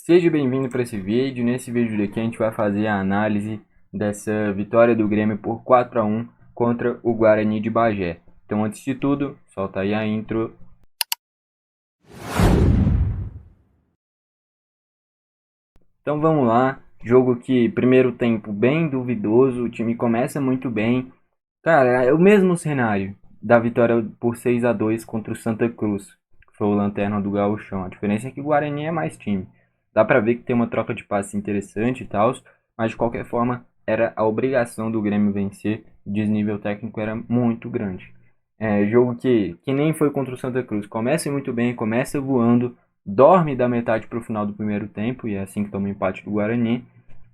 Seja bem-vindo para esse vídeo. Nesse vídeo aqui a gente vai fazer a análise dessa vitória do Grêmio por 4-1 contra o Guarani de Bagé. Então, antes de tudo, solta aí a intro. Então vamos lá, jogo que primeiro tempo bem duvidoso, o time começa muito bem. Cara, é o mesmo cenário da vitória por 6-2 contra o Santa Cruz, que foi o lanterna do Gauchão. A diferença é que o Guarani é mais time. Dá pra ver que tem uma troca de passe interessante e tal, mas de qualquer forma era a obrigação do Grêmio vencer. O desnível técnico era muito grande. Jogo que nem foi contra o Santa Cruz. Começa muito bem, começa voando, dorme da metade para o final do primeiro tempo, e é assim que toma o empate do Guarani.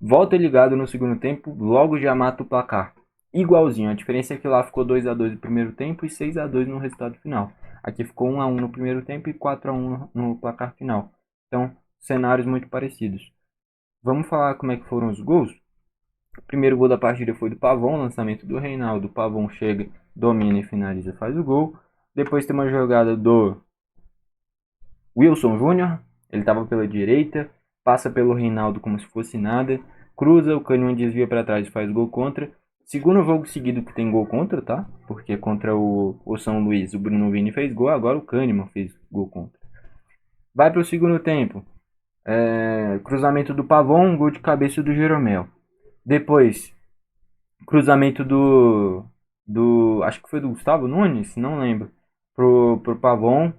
Volta ligado no segundo tempo, logo já mata o placar. Igualzinho, a diferença é que lá ficou 2-2 no primeiro tempo e 6-2 no resultado final. Aqui ficou 1-1 no primeiro tempo e 4-1 no placar final. Então, cenários muito parecidos. Vamos falar como é que foram os gols? O primeiro gol da partida foi do Pavão, lançamento do Reinaldo. O Pavão chega, domina e finaliza, faz o gol. Depois tem uma jogada do Wilson Júnior, ele estava pela direita, passa pelo Reinaldo como se fosse nada, cruza, o Kahneman desvia para trás e faz gol contra. Segundo jogo seguido que tem gol contra, tá? Porque contra o São Luís o Bruno Vini fez gol, agora o Kahneman fez gol contra. Vai para o segundo tempo. Cruzamento do Pavon, gol de cabeça do Jeromel. Depois, cruzamento do. Acho que foi do Gustavo Nunes, não lembro. Pro Pavon.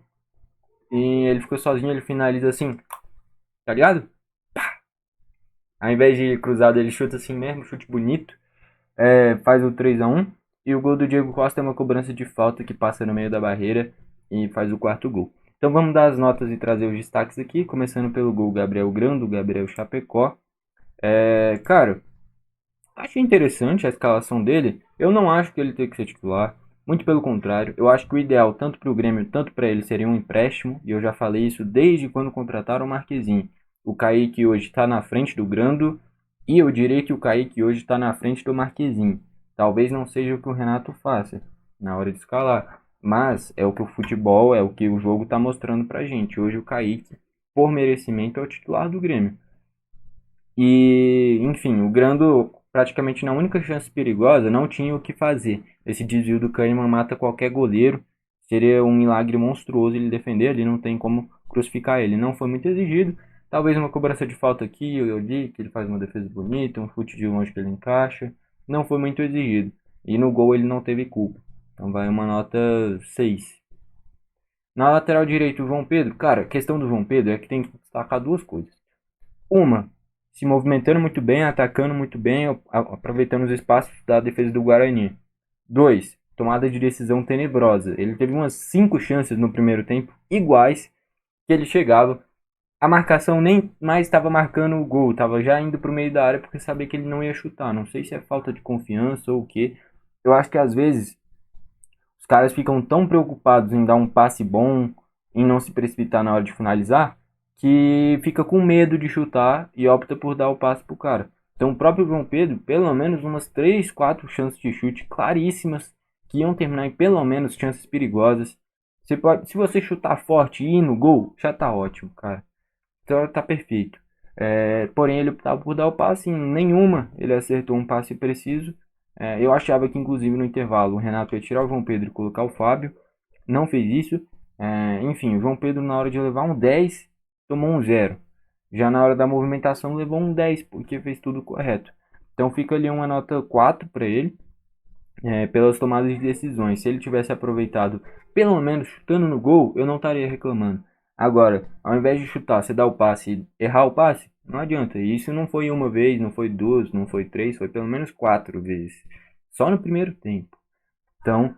E ele ficou sozinho, ele finaliza assim, tá ligado? Ao invés de cruzado, ele chuta assim mesmo, chute bonito. Faz o 3-1. E o gol do Diego Costa é uma cobrança de falta que passa no meio da barreira e faz o quarto gol. Então vamos dar as notas e trazer os destaques aqui, começando pelo gol Gabriel Grando, Gabriel Chapecó. Cara, achei interessante a escalação dele. Eu não acho que ele tem que ser titular. Muito pelo contrário, eu acho que o ideal, tanto para o Grêmio, tanto para ele, seria um empréstimo. E eu já falei isso desde quando contrataram o Marquezinho. O Kaique hoje está na frente do Grando. E eu diria que o Kaique hoje está na frente do Marquezinho. Talvez não seja o que o Renato faça na hora de escalar. Mas é o que o futebol, é o que o jogo está mostrando pra gente. Hoje o Kaique, por merecimento, é o titular do Grêmio. E, enfim, o Grando, praticamente na única chance perigosa, não tinha o que fazer. Esse desvio do Kahneman mata qualquer goleiro. Seria um milagre monstruoso ele defender ali, não tem como crucificar ele. Não foi muito exigido. Talvez uma cobrança de falta aqui, eu li que ele faz uma defesa bonita, um chute de longe que ele encaixa. Não foi muito exigido. E no gol ele não teve culpa. Então vai uma nota 6. Na lateral direita, o João Pedro. Cara, a questão do João Pedro é que tem que destacar duas coisas. Uma, se movimentando muito bem, atacando muito bem, aproveitando os espaços da defesa do Guarani. Dois, tomada de decisão tenebrosa. Ele teve umas 5 chances no primeiro tempo, iguais, que ele chegava. A marcação nem mais estava marcando o gol, estava já indo para o meio da área porque sabia que ele não ia chutar. Não sei se é falta de confiança ou o que. Eu acho que às vezes os caras ficam tão preocupados em dar um passe bom, em não se precipitar na hora de finalizar, que fica com medo de chutar e opta por dar o passe pro cara. Então o próprio João Pedro, pelo menos umas 3, 4 chances de chute claríssimas, que iam terminar em pelo menos chances perigosas. Se você chutar forte e ir no gol, já tá ótimo, cara. Então tá perfeito. Porém, ele optava por dar o passe em nenhuma. Ele acertou um passe preciso. Eu achava que, inclusive, no intervalo, o Renato ia tirar o João Pedro e colocar o Fábio. Não fez isso. Enfim, o João Pedro, na hora de levar um 10 tomou um 0. Já na hora da movimentação, levou um 10 porque fez tudo correto. Então fica ali uma nota 4 para ele, pelas tomadas de decisões. Se ele tivesse aproveitado, pelo menos chutando no gol, eu não estaria reclamando. Agora, ao invés de chutar, você dá o passe e errar o passe, não adianta. E isso não foi uma vez, não foi duas, não foi três, foi pelo menos 4 vezes. Só no primeiro tempo. Então,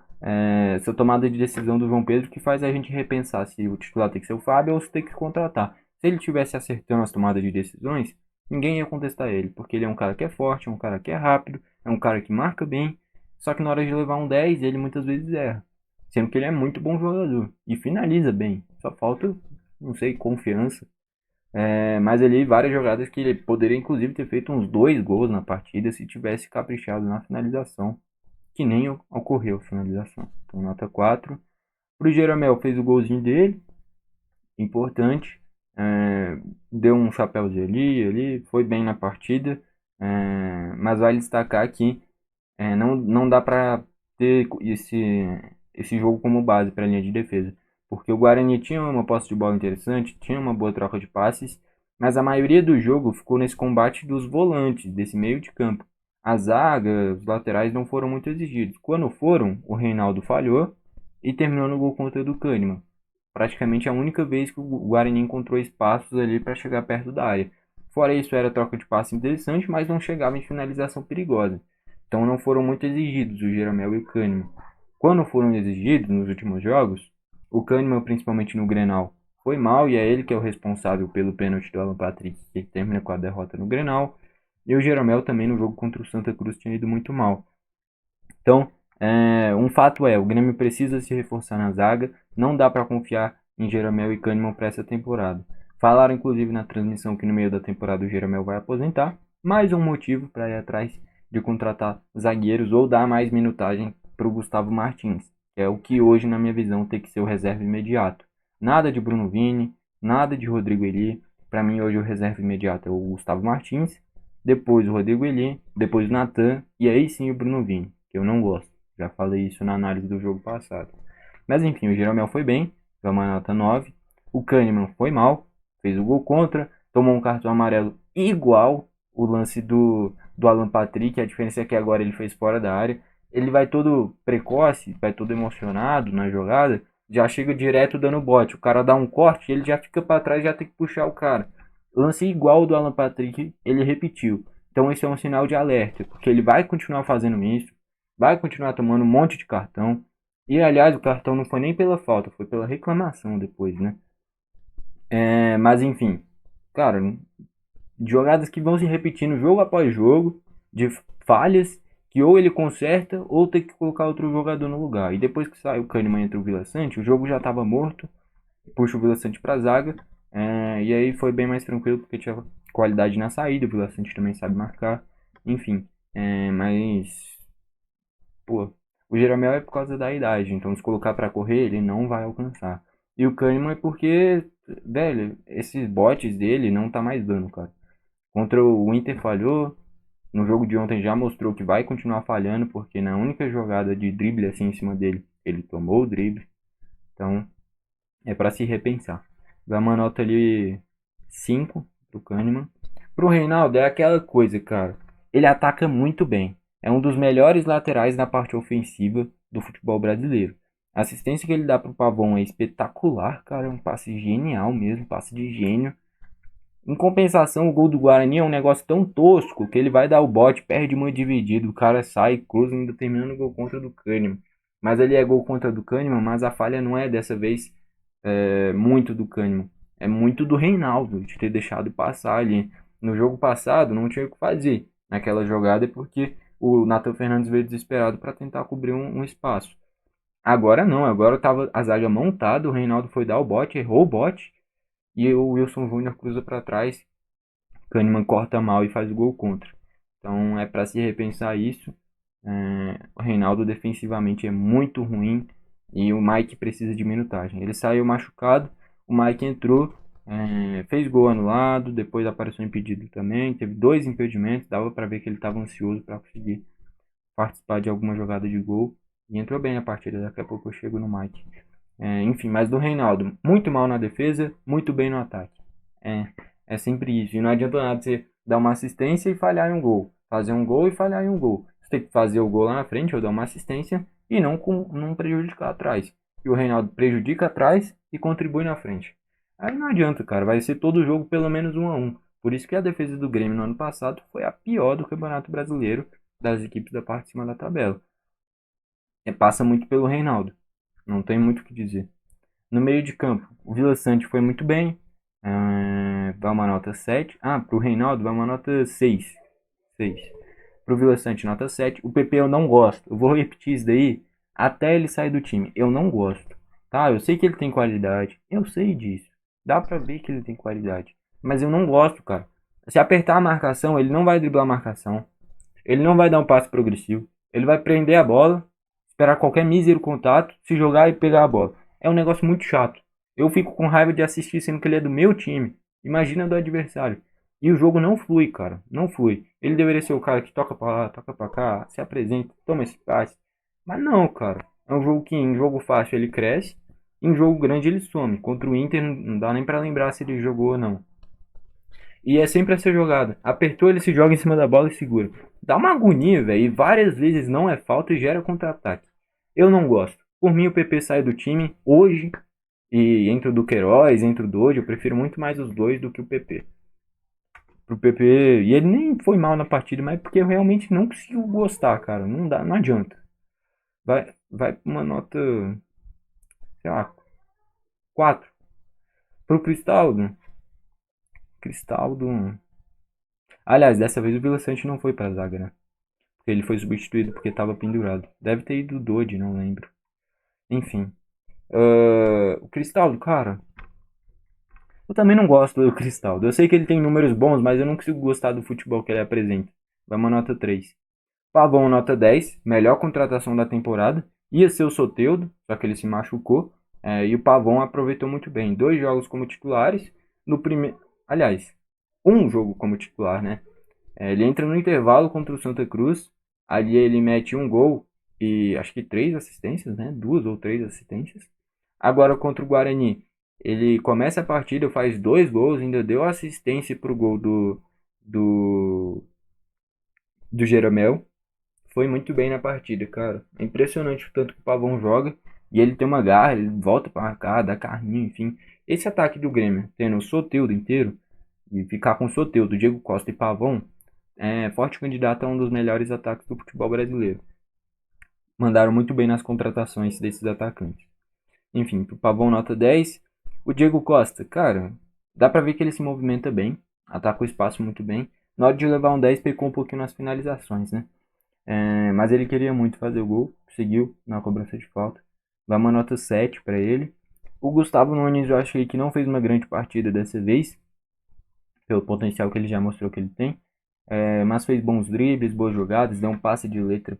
essa tomada de decisão do João Pedro que faz a gente repensar se o titular tem que ser o Fábio ou se tem que contratar. Se ele tivesse acertando as tomadas de decisões, ninguém ia contestar ele, porque ele é um cara que é forte, é um cara que é rápido, é um cara que marca bem, só que na hora de levar um 10 ele muitas vezes erra. Sendo que ele é muito bom jogador e finaliza bem. Só falta, não sei, confiança. Mas ali várias jogadas que ele poderia inclusive ter feito uns 2 gols na partida se tivesse caprichado na finalização, que nem ocorreu a finalização. Então, nota 4. Pro Jeromel, fez o golzinho dele, importante. Deu um chapéuzinho ali, foi bem na partida. Mas vale destacar que não dá para ter esse jogo como base para a linha de defesa. Porque o Guarani tinha uma posse de bola interessante, tinha uma boa troca de passes, mas a maioria do jogo ficou nesse combate dos volantes, desse meio de campo. A zaga, os laterais não foram muito exigidos. Quando foram, o Reinaldo falhou e terminou no gol contra do Kahneman. Praticamente a única vez que o Guarani encontrou espaços ali para chegar perto da área. Fora isso, era troca de passe interessante, mas não chegava em finalização perigosa. Então não foram muito exigidos o Jeromel e o Kahneman. Quando foram exigidos nos últimos jogos, o Kahneman, principalmente no Grenal, foi mal e é ele que é o responsável pelo pênalti do Alan Patrick, que termina com a derrota no Grenal. E o Jeromel também no jogo contra o Santa Cruz tinha ido muito mal. Então, um fato é, o Grêmio precisa se reforçar na zaga, não dá para confiar em Jeromel e Kahneman para essa temporada. Falaram inclusive na transmissão que no meio da temporada o Jeromel vai aposentar, mais um motivo para ir atrás de contratar zagueiros ou dar mais minutagem para o Gustavo Martins, que é o que hoje, na minha visão, tem que ser o reserva imediato. Nada de Bruno Vini, nada de Rodrigo Eli. Para mim, hoje o reserva imediato é o Gustavo Martins, depois o Rodrigo Eli, depois o Natan e aí sim o Bruno Vini, que eu não gosto. Já falei isso na análise do jogo passado. Mas enfim, o Jeromel foi bem, deu uma nota 9. O Kahneman foi mal, fez o gol contra, tomou um cartão amarelo igual o lance do Alan Patrick. A diferença é que agora ele fez fora da área. Ele vai todo precoce, vai todo emocionado na jogada, já chega direto dando bote. O cara dá um corte, ele já fica para trás, já tem que puxar o cara. Lance igual do Alan Patrick, ele repetiu. Então esse é um sinal de alerta, porque ele vai continuar fazendo isso, vai continuar tomando um monte de cartão. E aliás, o cartão não foi nem pela falta, foi pela reclamação depois, né? Mas enfim, cara, jogadas que vão se repetindo jogo após jogo, de falhas que ou ele conserta ou tem que colocar outro jogador no lugar. E depois que sai o Kahneman e entra o Vila Sante, o jogo já estava morto, puxa o Vila Sante para a zaga, e aí foi bem mais tranquilo porque tinha qualidade na saída, o Vila Sante também sabe marcar, enfim. Mas, pô, o Jeromel é por causa da idade, então se colocar para correr, ele não vai alcançar. E o Kahneman é porque, velho, esses botes dele não tá mais dando, cara. Contra o Inter falhou, no jogo de ontem já mostrou que vai continuar falhando, porque na única jogada de drible assim em cima dele, ele tomou o drible. Então, é para se repensar. Dá uma nota ali 5 pro Kahneman. Pro Reinaldo é aquela coisa, cara. Ele ataca muito bem. É um dos melhores laterais na parte ofensiva do futebol brasileiro. A assistência que ele dá pro Pavon é espetacular, cara. É um passe genial mesmo, passe de gênio. Em compensação, o gol do Guarani é um negócio tão tosco que ele vai dar o bote, perde muito dividido. O cara sai, cruza e ainda terminando o gol contra do Kahneman. Mas ele é gol contra do Kahneman, mas a falha não é dessa vez muito do Kahneman. É muito do Reinaldo de ter deixado passar ali. No jogo passado não tinha o que fazer naquela jogada porque o Nathan Fernandes veio desesperado para tentar cobrir um espaço. Agora não, agora estava a zaga montada, o Reinaldo foi dar o bote, errou o bote e o Wilson Júnior cruza para trás. Kahneman corta mal e faz o gol contra. Então é para se repensar isso. O Reinaldo defensivamente é muito ruim e o Mike precisa de minutagem. Ele saiu machucado, o Mike entrou, fez gol anulado, depois apareceu impedido também, teve dois impedimentos, dava para ver que ele estava ansioso para conseguir participar de alguma jogada de gol e entrou bem na partida. Daqui a pouco eu chego no Mike. Enfim, mas do Reinaldo, muito mal na defesa, muito bem no ataque. É, é sempre isso. E não adianta nada você dar uma assistência e falhar em um gol. Fazer um gol e falhar em um gol. Você tem que fazer o gol lá na frente ou dar uma assistência e não prejudicar atrás. E o Reinaldo prejudica atrás e contribui na frente. Aí não adianta, cara. Vai ser todo jogo pelo menos 1-1. Por isso que a defesa do Grêmio no ano passado foi a pior do Campeonato Brasileiro das equipes da parte de cima da tabela. Passa muito pelo Reinaldo. Não tem muito o que dizer. No meio de campo, o Vila Sante foi muito bem. Vai uma nota 7. Pro Reinaldo vai uma nota 6. 6. Pro Vila Sante, nota 7. O PP eu não gosto. Eu vou repetir isso daí até ele sair do time. Eu não gosto. Tá? Eu sei que ele tem qualidade. Eu sei disso. Dá pra ver que ele tem qualidade. Mas eu não gosto, cara. Se apertar a marcação, ele não vai driblar a marcação. Ele não vai dar um passe progressivo. Ele vai prender a bola, esperar qualquer mísero contato, se jogar e pegar a bola. É um negócio muito chato. Eu fico com raiva de assistir sendo que ele é do meu time. Imagina do adversário. E o jogo não flui, cara. Não flui. Ele deveria ser o cara que toca pra lá, toca pra cá, se apresenta, toma esse passe. Mas não, cara. É um jogo que em jogo fácil ele cresce, em jogo grande ele some. Contra o Inter não dá nem pra lembrar se ele jogou ou não. E é sempre essa jogada. Apertou, ele se joga em cima da bola e segura. Dá uma agonia, velho. E várias vezes não é falta e gera contra-ataque. Eu não gosto. Por mim, o PP sai do time hoje. E entre o Duqueiroz, entre o Dodge, eu prefiro muito mais os dois do que o PP. Pro PP. E ele nem foi mal na partida, mas porque eu realmente não consigo gostar, cara. Não dá, não adianta. Vai pra uma nota, sei lá, 4. Pro Cristaldo. Cristaldo. Aliás, dessa vez o Vila Sante não foi pra zaga, né? Ele foi substituído porque estava pendurado. Deve ter ido o Dodge, não lembro. Enfim. O Cristaldo, cara. Eu também não gosto do Cristaldo. Eu sei que ele tem números bons, mas eu não consigo gostar do futebol que ele apresenta. Vai uma nota 3. Pavão, nota 10. Melhor contratação da temporada. Ia ser o Soteldo, só que ele se machucou. E o Pavão aproveitou muito bem. 2 jogos como titulares. No primeiro. Aliás, um jogo como titular, né? Ele entra no intervalo contra o Santa Cruz. Ali ele mete um gol e acho que 3 assistências, né? 2 ou 3 assistências. Agora contra o Guarani, ele começa a partida, faz 2 gols, ainda deu assistência pro gol do, do Jeromel. Foi muito bem na partida, cara. É impressionante o tanto que o Pavão joga. E ele tem uma garra, ele volta pra cá, dá carrinho, enfim. Esse ataque do Grêmio, tendo o Soteldo inteiro, e ficar com o Soteldo, Diego Costa e Pavão, é forte candidato a um dos melhores ataques do futebol brasileiro. Mandaram muito bem nas contratações desses atacantes. Enfim, pro Pavão nota 10. O Diego Costa, cara, dá pra ver que ele se movimenta bem, ataca o espaço muito bem. Na hora de levar um 10, pecou um pouquinho nas finalizações, né? Mas ele queria muito fazer o gol, conseguiu na cobrança de falta. Vai uma nota 7 para ele. O Gustavo Nunes eu achei que não fez uma grande partida dessa vez, pelo potencial que ele já mostrou que ele tem. Mas fez bons dribles, boas jogadas, deu um passe de letra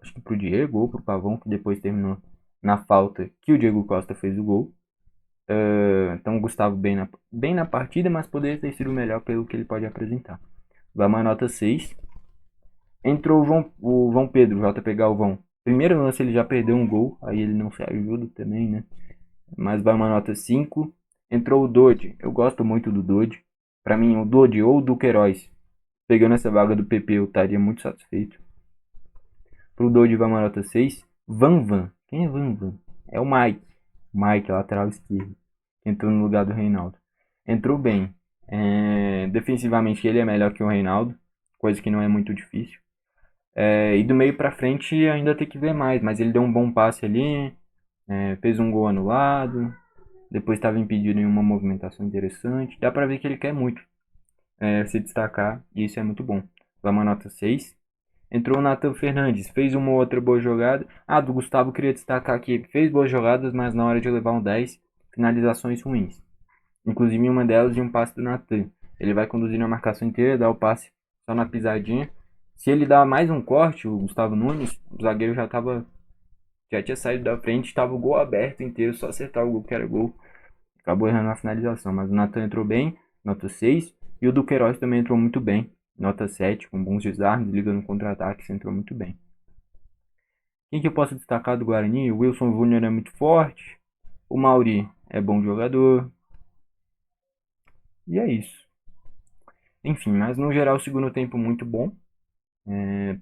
acho que pro Diego ou pro Pavão, que depois terminou na falta que o Diego Costa fez o gol. Então o Gustavo bem na partida, mas poderia ter sido melhor pelo que ele pode apresentar. Vai uma nota 6. Entrou o João Pedro, o JP Galvão. Primeiro lance ele já perdeu um gol, aí ele não se ajuda também, né? Mas vai uma nota 5. Entrou o Dodge, eu gosto muito do Dodge. Pra mim, o Dodge ou o Duqueiroz, pegando essa vaga do PP, eu estaria muito satisfeito. Pro Dodge vai uma nota 6. Van. Quem é Van? É o Mike. Mike, lateral esquerdo. Que entrou no lugar do Reinaldo. Entrou bem. Defensivamente ele é melhor que o Reinaldo. Coisa que não é muito difícil. E do meio pra frente ainda tem que ver mais. Mas ele deu um bom passe ali. Fez um gol anulado. Depois estava impedido em uma movimentação interessante. Dá pra ver que ele quer muito se destacar. E isso é muito bom. Vai uma nota 6. Entrou o Nathan Fernandes, fez uma outra boa jogada. Do Gustavo queria destacar que fez boas jogadas, mas na hora de levar um 10, finalizações ruins. Inclusive uma delas de um passe do Nathan. Ele vai conduzindo a marcação inteira, dá o passe só na pisadinha. Se ele dá mais um corte, o Gustavo Nunes, o zagueiro já tinha saído da frente, estava o gol aberto inteiro, só acertar o gol que era gol. Acabou errando a finalização, mas o Nathan entrou bem, nota 6. E o Duqueiroz também entrou muito bem, nota 7, com bons desarmes, liga no contra-ataque, entrou muito bem. Quem que eu posso destacar do Guarani? O Wilson Júnior é muito forte. O Mauri é bom jogador. E é isso. Enfim, mas no geral o segundo tempo muito bom.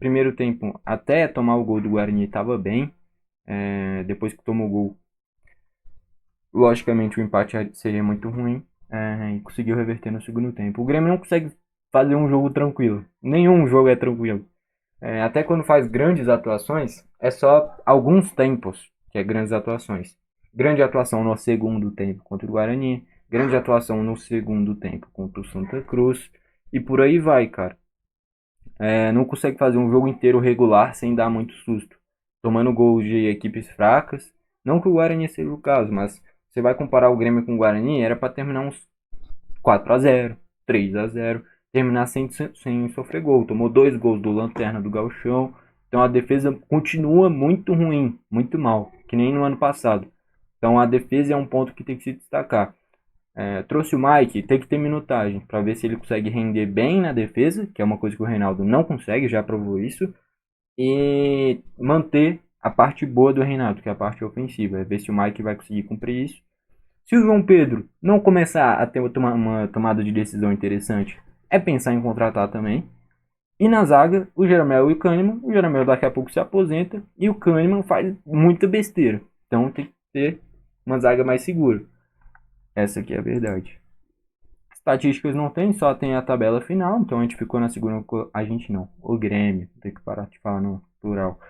Primeiro tempo, até tomar o gol do Guarani, estava bem. Depois que tomou o gol, logicamente o empate seria muito ruim. E conseguiu reverter no segundo tempo. O Grêmio não consegue fazer um jogo tranquilo. Nenhum jogo é tranquilo. Até quando faz grandes atuações, é só alguns tempos que é grandes atuações. Grande atuação no segundo tempo contra o Guarani, grande atuação no segundo tempo contra o Santa Cruz, e por aí vai, cara. Não consegue fazer um jogo inteiro regular sem dar muito susto, tomando gols de equipes fracas. Não que o Guarani seja o caso, mas você vai comparar o Grêmio com o Guarani, era para terminar uns 4-0, 3-0, terminar sem sofrer gol. Tomou 2 gols do Lanterna do Gauchão. Então a defesa continua muito ruim, muito mal, que nem no ano passado. Então a defesa é um ponto que tem que se destacar. Trouxe o Mike, tem que ter minutagem para ver se ele consegue render bem na defesa, que é uma coisa que o Reinaldo não consegue, já provou isso, e manter a parte boa do Reinaldo, que é a parte ofensiva, ver se o Mike vai conseguir cumprir isso. Se o João Pedro não começar a ter uma tomada de decisão interessante, é pensar em contratar também. E na zaga, o Jeromel e o Kahneman. O Jeromel daqui a pouco se aposenta e o Kahneman faz muita besteira. Então tem que ter uma zaga mais segura. Essa aqui é a verdade. Estatísticas não tem, só tem a tabela final. Então a gente ficou na segunda. A gente não, o Grêmio. Tem que parar de falar no plural.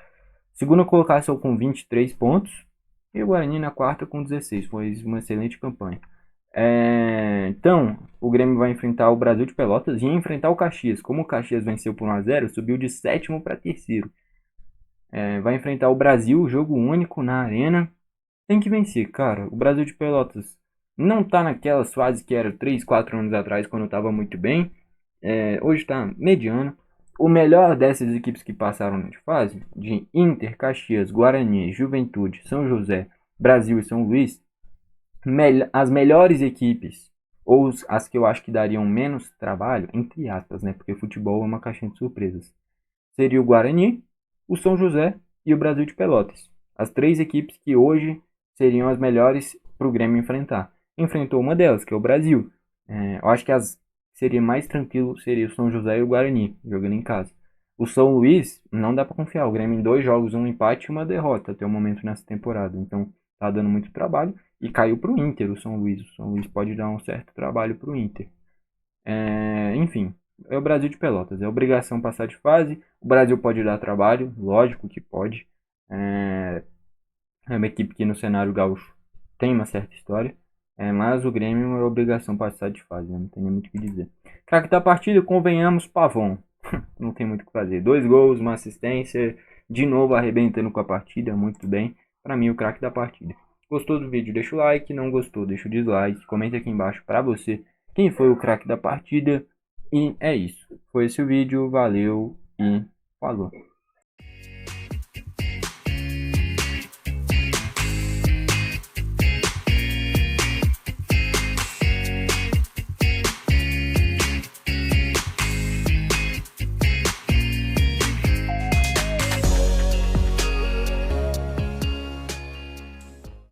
Segunda colocação com 23 pontos. E o Guarani na quarta com 16. Foi uma excelente campanha. Então, o Grêmio vai enfrentar o Brasil de Pelotas e enfrentar o Caxias. Como o Caxias venceu por 1-0, subiu de sétimo para terceiro. Vai enfrentar o Brasil, jogo único na arena. Tem que vencer, cara. O Brasil de Pelotas não tá naquelas fases que era 3, 4 anos atrás, quando tava muito bem. Hoje tá mediano. O melhor dessas equipes que passaram de fase, de Inter, Caxias, Guarani, Juventude, São José, Brasil e São Luís, as melhores equipes, ou as que eu acho que dariam menos trabalho, entre aspas, né? Porque futebol é uma caixinha de surpresas. Seria o Guarani, o São José e o Brasil de Pelotas. As três equipes que hoje seriam as melhores para o Grêmio enfrentar. Enfrentou uma delas, que é o Brasil. Eu acho que seria mais tranquilo seria o São José e o Guarani, jogando em casa. O São Luís, não dá para confiar. O Grêmio em 2 jogos, um empate e uma derrota até o momento nessa temporada. Então tá dando muito trabalho. E caiu para o Inter o São Luís. O São Luís pode dar um certo trabalho para o Inter. Enfim, é o Brasil de Pelotas. É obrigação passar de fase. O Brasil pode dar trabalho, lógico que pode. É uma equipe que no cenário gaúcho tem uma certa história. Mas o Grêmio é obrigação passar de fase, né? Não tem nem muito o que dizer. Craque da partida, convenhamos, Pavon. Não tem muito o que fazer. 2 gols, uma assistência. De novo arrebentando com a partida, muito bem. Para mim, o craque da partida. Gostou do vídeo? Deixa o like. Não gostou? Deixa o dislike. Comenta aqui embaixo para você quem foi o craque da partida. E é isso. Foi esse o vídeo. Valeu e falou.